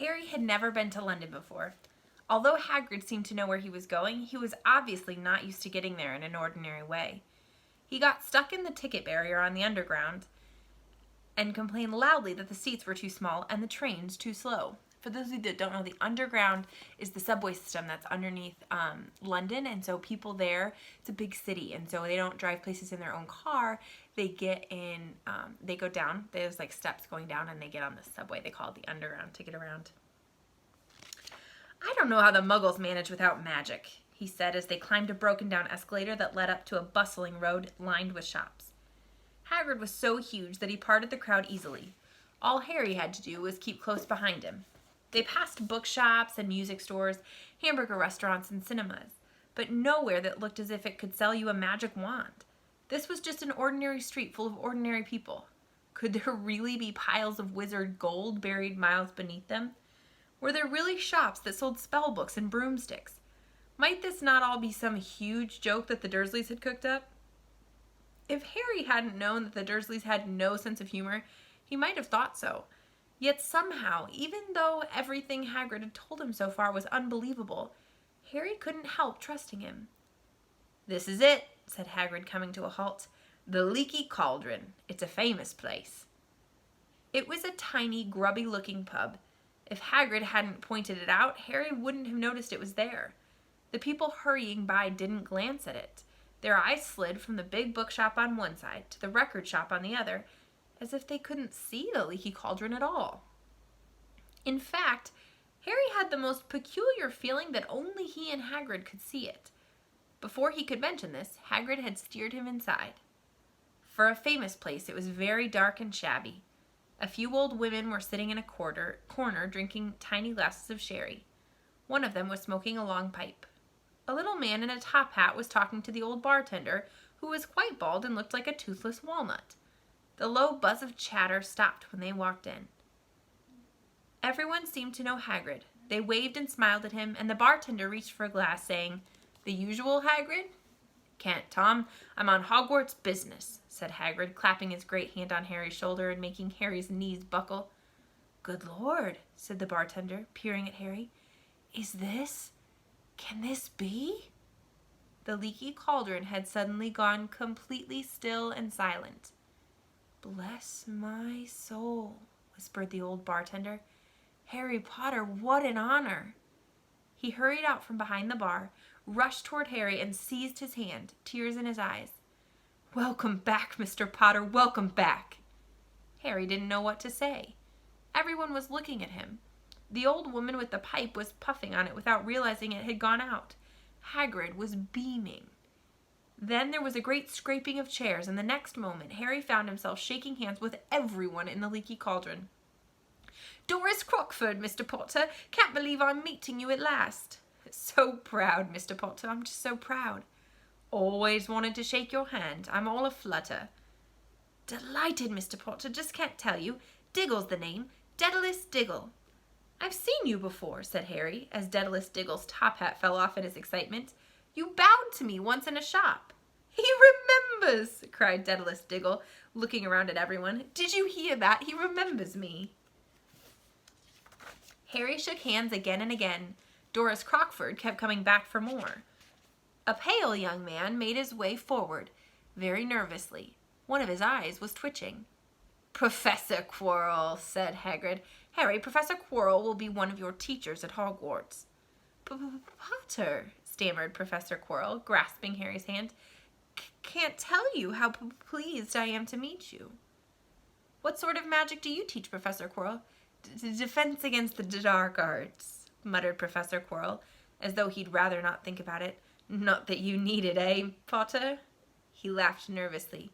Harry had never been to London before. Although Hagrid seemed to know where he was going, he was obviously not used to getting there in an ordinary way. He got stuck in the ticket barrier on the Underground and complained loudly that the seats were too small and the trains too slow. For those of you that don't know, the Underground is the subway system that's underneath London, and so people there, it's a big city, and so they don't drive places in their own car. They get in, they go down, there's like steps going down, and they get on the subway. They call it the Underground to get around. "I don't know how the Muggles manage without magic," he said as they climbed a broken down escalator that led up to a bustling road lined with shops. Hagrid was so huge that he parted the crowd easily. All Harry had to do was keep close behind him. They passed bookshops and music stores, hamburger restaurants and cinemas, but nowhere that looked as if it could sell you a magic wand. This was just an ordinary street full of ordinary people. Could there really be piles of wizard gold buried miles beneath them? Were there really shops that sold spell books and broomsticks? Might this not all be some huge joke that the Dursleys had cooked up? If Harry hadn't known that the Dursleys had no sense of humor, he might have thought so. Yet somehow, even though everything Hagrid had told him so far was unbelievable, Harry couldn't help trusting him. "This is it," said Hagrid, coming to a halt. "The Leaky Cauldron. It's a famous place." It was a tiny, grubby-looking pub. If Hagrid hadn't pointed it out, Harry wouldn't have noticed it was there. The people hurrying by didn't glance at it. Their eyes slid from the big bookshop on one side to the record shop on the other, as if they couldn't see the Leaky Cauldron at all. In fact, Harry had the most peculiar feeling that only he and Hagrid could see it. Before he could mention this, Hagrid had steered him inside. For a famous place, it was very dark and shabby. A few old women were sitting in a corner drinking tiny glasses of sherry. One of them was smoking a long pipe. A little man in a top hat was talking to the old bartender, who was quite bald and looked like a toothless walnut. The low buzz of chatter stopped when they walked in. Everyone seemed to know Hagrid. They waved and smiled at him, and the bartender reached for a glass, saying, "The usual, Hagrid?" "Can't, Tom. I'm on Hogwarts business," said Hagrid, clapping his great hand on Harry's shoulder and making Harry's knees buckle. "Good Lord," said the bartender, peering at Harry. Can this be?" The Leaky Cauldron had suddenly gone completely still and silent. "Bless my soul," whispered the old bartender. "Harry Potter, what an honor!" He hurried out from behind the bar, rushed toward Harry, and seized his hand, tears in his eyes. "Welcome back, Mr. Potter, welcome back!" Harry didn't know what to say. Everyone was looking at him. The old woman with the pipe was puffing on it without realizing it had gone out. Hagrid was beaming. Then there was a great scraping of chairs, and the next moment Harry found himself shaking hands with everyone in the Leaky Cauldron. "Doris Crockford, Mr. Potter. Can't believe I'm meeting you at last." "So proud, Mr. Potter. I'm just so proud." "Always wanted to shake your hand. I'm all aflutter." "Delighted, Mr. Potter. Just can't tell you. Diggle's the name. Daedalus Diggle." "I've seen you before," said Harry, as Daedalus Diggle's top hat fell off in his excitement. "You bowed to me once in a shop." "He remembers!" cried Daedalus Diggle, looking around at everyone. "Did you hear that? He remembers me." Harry shook hands again and again. Doris Crockford kept coming back for more. A pale young man made his way forward, very nervously. One of his eyes was twitching. "Professor Quirrell," said Hagrid. "Harry, Professor Quirrell will be one of your teachers at Hogwarts." "Potter," stammered Professor Quirrell, grasping Harry's hand. "Can't tell you how pleased I am to meet you." "What sort of magic do you teach, Professor Quirrell?" "Defense against the dark arts," muttered Professor Quirrell, as though he'd rather not think about it. "Not that you need it, eh, Potter?" He laughed nervously.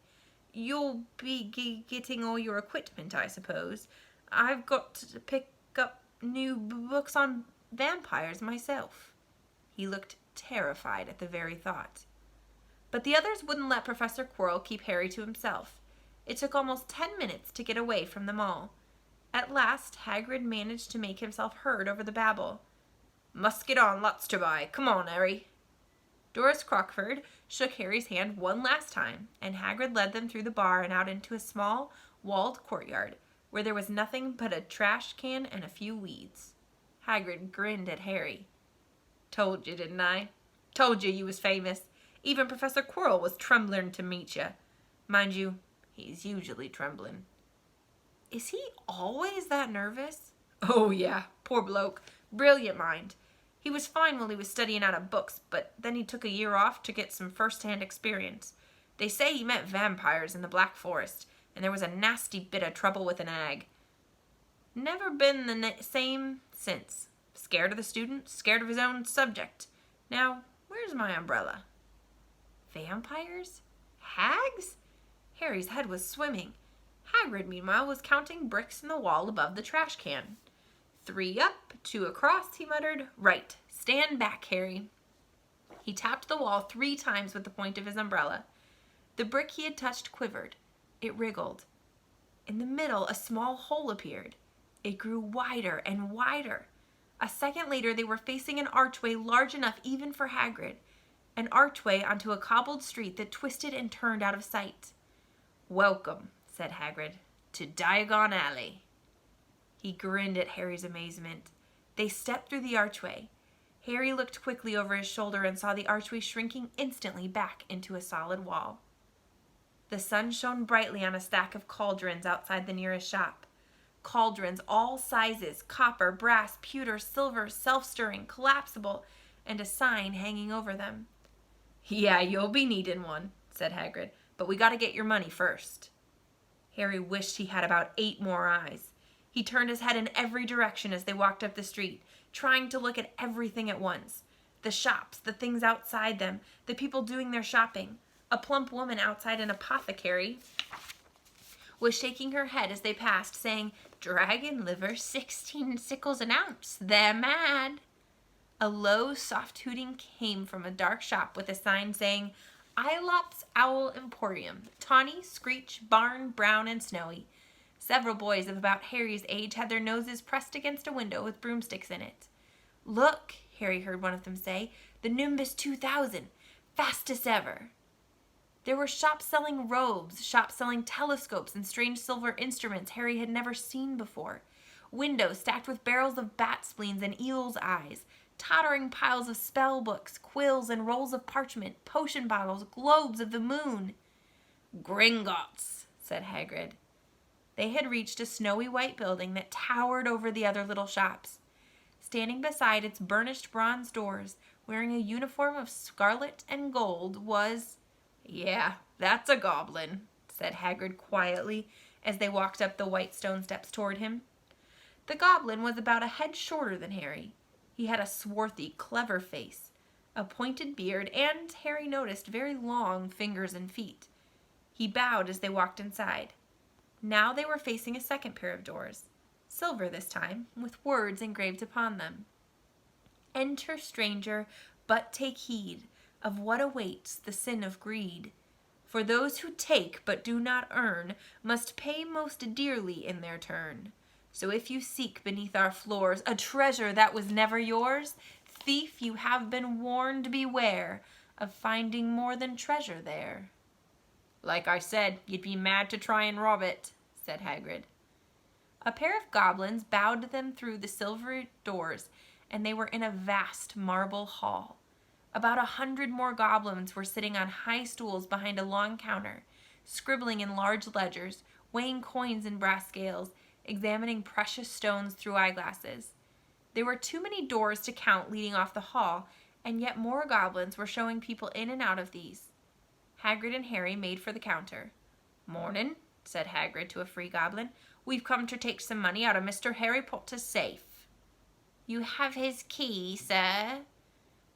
"You'll be getting all your equipment, I suppose. I've got to pick up new books on vampires myself." He looked terrified at the very thought. But the others wouldn't let Professor Quirrell keep Harry to himself. It took almost 10 minutes to get away from them all. At last, Hagrid managed to make himself heard over the babble. "Must get on, lots to buy. Come on, Harry." Doris Crockford shook Harry's hand one last time, and Hagrid led them through the bar and out into a small, walled courtyard, where there was nothing but a trash can and a few weeds. Hagrid grinned at Harry. Told you, didn't I? Told you was famous. Even Professor Quirrell was trembling to meet you. Mind you, he's usually trembling. Is he always that nervous? Oh yeah, poor bloke. Brilliant mind. He was fine while he was studying out of books, but then he took a year off to get some first-hand experience. They say he met vampires in the Black Forest, and there was a nasty bit of trouble with an ag. Never been the same since. Scared of the student, scared of his own subject. Now, where's my umbrella? Vampires? Hags? Harry's head was swimming. Hagrid, meanwhile, was counting bricks in the wall above the trash can. 3 up, 2 across, he muttered. Right. Stand back, Harry. He tapped the wall 3 times with the point of his umbrella. The brick he had touched quivered. It wriggled. In the middle, a small hole appeared. It grew wider and wider. A second later, they were facing an archway large enough even for Hagrid. An archway onto a cobbled street that twisted and turned out of sight. Welcome, said Hagrid, to Diagon Alley. He grinned at Harry's amazement. They stepped through the archway. Harry looked quickly over his shoulder and saw the archway shrinking instantly back into a solid wall. The sun shone brightly on a stack of cauldrons outside the nearest shop. Cauldrons all sizes, copper, brass, pewter, silver, self-stirring, collapsible, and a sign hanging over them. Yeah, you'll be needing one, said Hagrid, but we gotta get your money first. Harry wished he had about 8 more eyes. He turned his head in every direction as they walked up the street, trying to look at everything at once. The shops, the things outside them, the people doing their shopping. A plump woman outside an apothecary was shaking her head as they passed, saying, Dragon liver, 16 sickles an ounce. They're mad. A low, soft hooting came from a dark shop with a sign saying, Ilops Owl Emporium, Tawny, Screech, Barn, Brown, and Snowy. Several boys of about Harry's age had their noses pressed against a window with broomsticks in it. Look, Harry heard one of them say, the Nimbus 2000, fastest ever. There were shops selling robes, shops selling telescopes and strange silver instruments Harry had never seen before. Windows stacked with barrels of bat spleens and eel's eyes, tottering piles of spell books, quills and rolls of parchment, potion bottles, globes of the moon. Gringotts, said Hagrid. They had reached a snowy white building that towered over the other little shops. Standing beside its burnished bronze doors, wearing a uniform of scarlet and gold, was... Yeah, that's a goblin, said Hagrid quietly as they walked up the white stone steps toward him. The goblin was about a head shorter than Harry. He had a swarthy, clever face, a pointed beard, and, Harry noticed, very long fingers and feet. He bowed as they walked inside. Now they were facing a second pair of doors, silver this time, with words engraved upon them. Enter, stranger, but take heed of what awaits the sin of greed. For those who take but do not earn must pay most dearly in their turn. So if you seek beneath our floors a treasure that was never yours, thief, you have been warned, beware of finding more than treasure there. Like I said, you'd be mad to try and rob it, said Hagrid. A pair of goblins bowed them through the silvery doors, and they were in a vast marble hall. About 100 more goblins were sitting on high stools behind a long counter, scribbling in large ledgers, weighing coins in brass scales, examining precious stones through eyeglasses. There were too many doors to count leading off the hall, and yet more goblins were showing people in and out of these. Hagrid and Harry made for the counter. Mornin', said Hagrid to a free goblin. We've come to take some money out of Mr. Harry Potter's safe. You have his key, sir?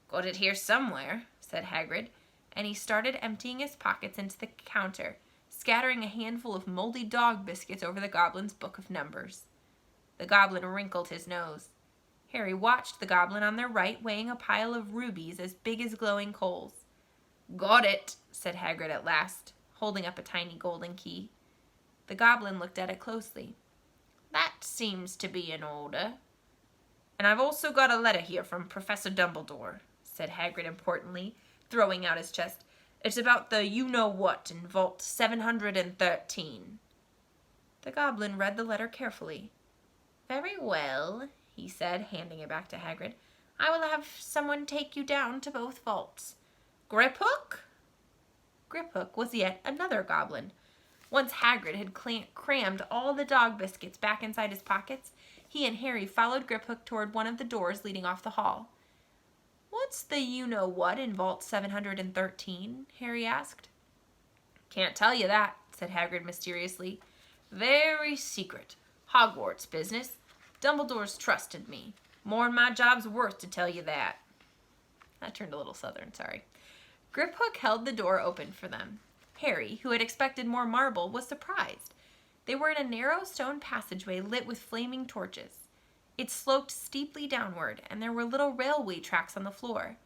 Got it here somewhere, said Hagrid, and he started emptying his pockets into the counter, scattering a handful of moldy dog biscuits over the goblin's book of numbers. The goblin wrinkled his nose. Harry watched the goblin on their right weighing a pile of rubies as big as glowing coals. Got it, said Hagrid at last, holding up a tiny golden key. The goblin looked at it closely. That seems to be in order. And I've also got a letter here from Professor Dumbledore, said Hagrid importantly, throwing out his chest. It's about the you-know-what in Vault 713. The goblin read the letter carefully. Very well, he said, handing it back to Hagrid. "I will have someone take you down to both vaults." "Griphook?" Griphook was yet another goblin. Once Hagrid had crammed all the dog biscuits back inside his pockets, he and Harry followed Griphook toward one of the doors leading off the hall. "What's the you-know-what in Vault 713? Harry asked. "Can't tell you that," said Hagrid mysteriously. "Very secret. Hogwarts business. Dumbledore's trusted me. More'n my job's worth to tell you that." That turned a little southern, sorry. Griphook held the door open for them. Harry, who had expected more marble, was surprised. They were in a narrow stone passageway lit with flaming torches. It sloped steeply downward, and there were little railway tracks on the floor.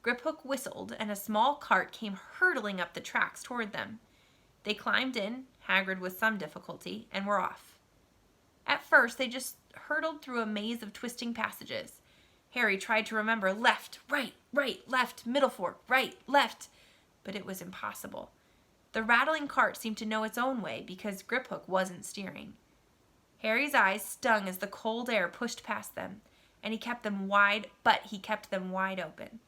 Griphook whistled, and a small cart came hurtling up the tracks toward them. They climbed in, Hagrid with some difficulty, and were off. At first, they just hurtled through a maze of twisting passages. Harry tried to remember left, right, left, middle fork, right, left, but it was impossible. The rattling cart seemed to know its own way because Griphook wasn't steering. Harry's eyes stung as the cold air pushed past them, and he kept them wide open.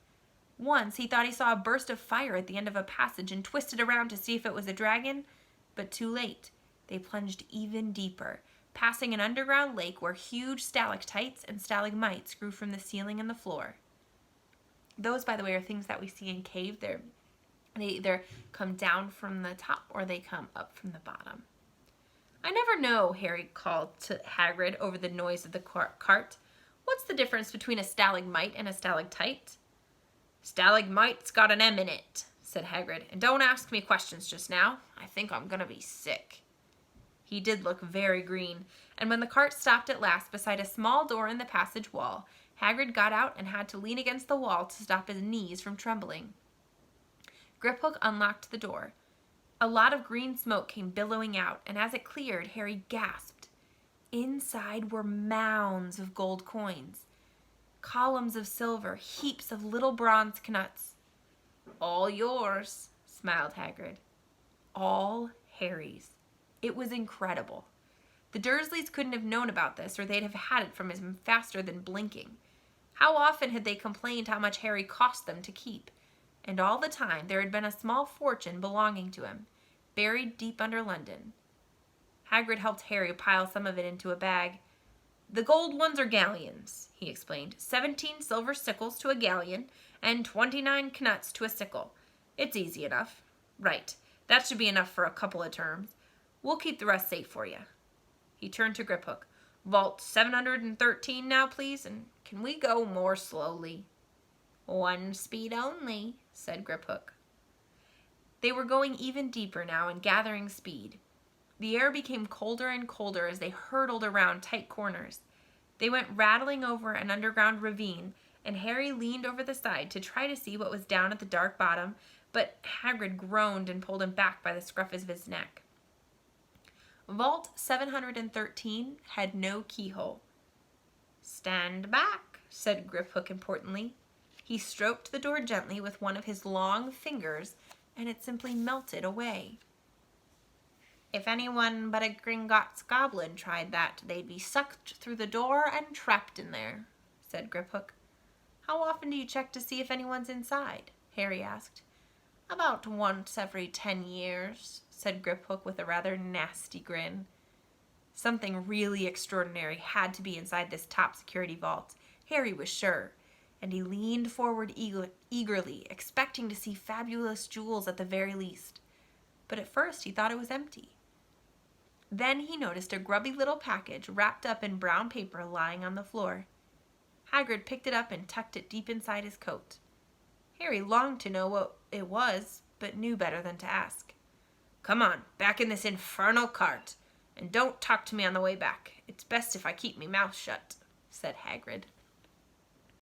Once he thought he saw a burst of fire at the end of a passage and twisted around to see if it was a dragon, but too late. They plunged even deeper, passing an underground lake where huge stalactites and stalagmites grew from the ceiling and the floor. Those, by the way, are things that we see in cave. They either come down from the top or they come up from the bottom. "I never know," Harry called to Hagrid over the noise of the cart. "What's the difference between a stalagmite and a stalactite?" "Stalagmite's got an M in it," said Hagrid. "And don't ask me questions just now. I think I'm gonna be sick." He did look very green, and when the cart stopped at last beside a small door in the passage wall, Hagrid got out and had to lean against the wall to stop his knees from trembling. Griphook unlocked the door. A lot of green smoke came billowing out, and as it cleared, Harry gasped. Inside were mounds of gold coins, columns of silver, heaps of little bronze knuts. "All yours," smiled Hagrid. All Harry's. It was incredible. The Dursleys couldn't have known about this, or they'd have had it from him faster than blinking. How often had they complained how much Harry cost them to keep? And all the time there had been a small fortune belonging to him, buried deep under London. Hagrid helped Harry pile some of it into a bag. "The gold ones are galleons," he explained. 17 silver sickles to a galleon, and 29 knuts to a sickle. It's easy enough. Right, that should be enough for a couple of terms. We'll keep the rest safe for you." He turned to Griphook. "Vault 713 now, please, and can we go more slowly?" "One speed only," said Griphook. They were going even deeper now and gathering speed. The air became colder and colder as they hurtled around tight corners. They went rattling over an underground ravine, and Harry leaned over the side to try to see what was down at the dark bottom, but Hagrid groaned and pulled him back by the scruff of his neck. Vault 713 had no keyhole. "Stand back," said Griphook importantly. He stroked the door gently with one of his long fingers, and it simply melted away. "If anyone but a Gringotts goblin tried that, they'd be sucked through the door and trapped in there," said Griphook. "How often do you check to see if anyone's inside?" Harry asked. "About once every 10 years, said Griphook with a rather nasty grin. Something really extraordinary had to be inside this top security vault, Harry was sure, and he leaned forward eagerly, expecting to see fabulous jewels at the very least. But at first he thought it was empty. Then he noticed a grubby little package wrapped up in brown paper lying on the floor. Hagrid picked it up and tucked it deep inside his coat. Harry longed to know what it was, but knew better than to ask. "Come on, back in this infernal cart, and don't talk to me on the way back. It's best if I keep me mouth shut," said Hagrid.